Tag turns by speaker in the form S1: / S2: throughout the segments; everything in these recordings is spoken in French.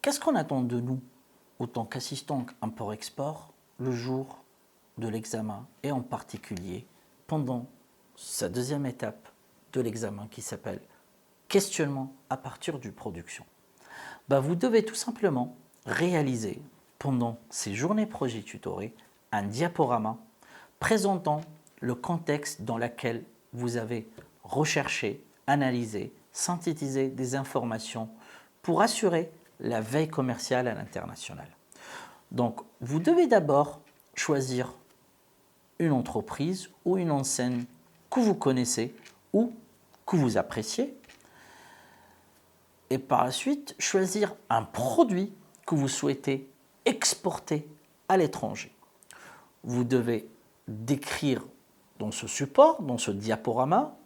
S1: Qu'est-ce qu'on attend de nous, autant qu'assistant import-export, le jour de l'examen et en particulier pendant sa deuxième étape de l'examen qui s'appelle questionnement à partir du production? Vous devez tout simplement réaliser pendant ces journées projet tutoré un diaporama présentant le contexte dans lequel vous avez recherché, analysé, synthétisé des informations pour assurer la veille commerciale à l'international. Donc, vous devez d'abord choisir une entreprise ou une enseigne que vous connaissez ou que vous appréciez et par la suite choisir un produit que vous souhaitez exporter à l'étranger. Vous devez décrire dans ce support, dans ce diaporama,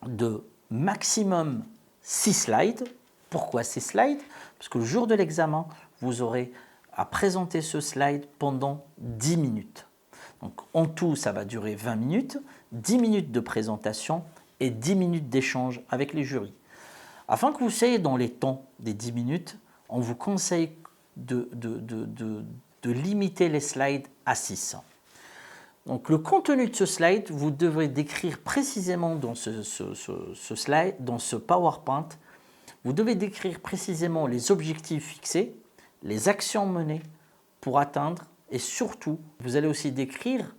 S1: de maximum 6 slides. Pourquoi 6 slides? Parce que le jour de l'examen, vous aurez à présenter ce slide pendant 10 minutes. Donc, en tout, ça va durer 20 minutes, 10 minutes de présentation et 10 minutes d'échange avec les jurys. Afin que vous soyez dans les temps des 10 minutes, on vous conseille de limiter les slides à 6. Donc, le contenu de ce slide, vous devrez décrire précisément dans ce slide, dans ce PowerPoint, vous devez décrire précisément les objectifs fixés, les actions menées pour atteindre et surtout, vous allez aussi décrire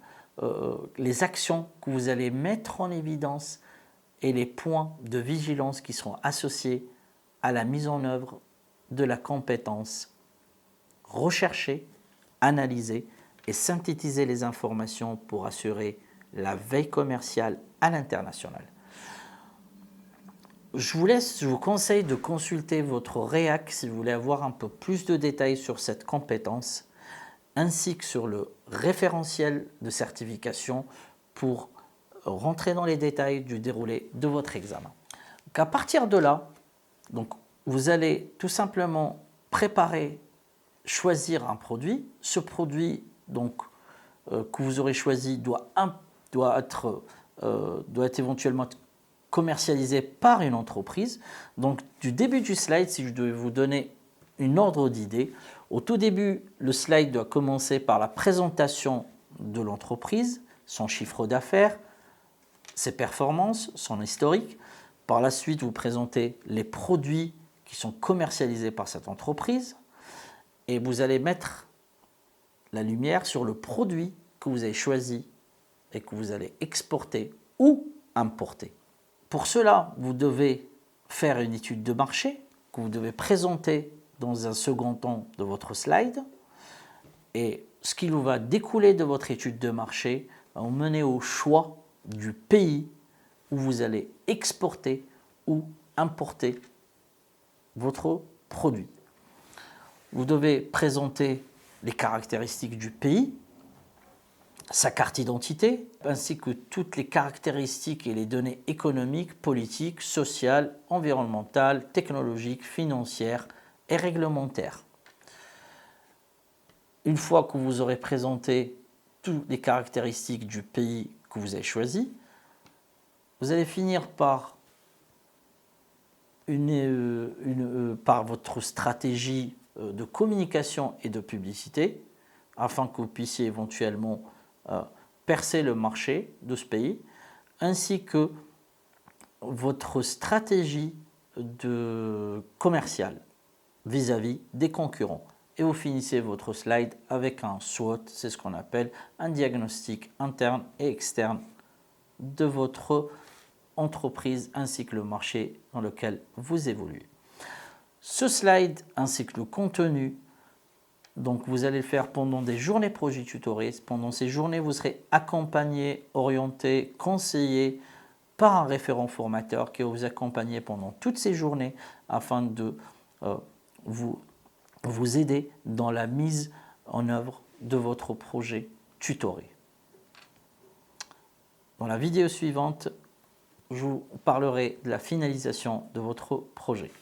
S1: les actions que vous allez mettre en évidence et les points de vigilance qui seront associés à la mise en œuvre de la compétence rechercher, analyser et synthétiser les informations pour assurer la veille commerciale à l'international. Je vous conseille de consulter votre réac si vous voulez avoir un peu plus de détails sur cette compétence, ainsi que sur le référentiel de certification pour rentrer dans les détails du déroulé de votre examen. Donc à partir de là, vous allez tout simplement préparer, choisir un produit. Ce produit que vous aurez choisi doit être éventuellement commercialisé par une entreprise. Donc du début du slide, si je devais vous donner une ordre d'idée, au tout début, le slide doit commencer par la présentation de l'entreprise, son chiffre d'affaires, ses performances, son historique. Par la suite, vous présentez les produits qui sont commercialisés par cette entreprise et vous allez mettre la lumière sur le produit que vous avez choisi et que vous allez exporter ou importer. Pour cela, vous devez faire une étude de marché que vous devez présenter dans un second temps de votre slide et ce qui va découler de votre étude de marché va vous mener au choix du pays où vous allez exporter ou importer votre produit. Vous devez présenter les caractéristiques du pays, sa carte d'identité, ainsi que toutes les caractéristiques et les données économiques, politiques, sociales, environnementales, technologiques, financières et réglementaires. Une fois que vous aurez présenté toutes les caractéristiques du pays que vous avez choisi, vous allez finir par votre stratégie de communication et de publicité afin que vous puissiez éventuellement percer le marché de ce pays, ainsi que votre stratégie commerciale vis-à-vis des concurrents. Et vous finissez votre slide avec un SWOT, c'est ce qu'on appelle un diagnostic interne et externe de votre entreprise ainsi que le marché dans lequel vous évoluez. Ce slide ainsi que le contenu, vous allez le faire pendant des journées projet tutoré. Pendant ces journées, vous serez accompagné, orienté, conseillé par un référent formateur qui va vous accompagner pendant toutes ces journées afin de vous aider dans la mise en œuvre de votre projet tutoré. Dans la vidéo suivante, je vous parlerai de la finalisation de votre projet.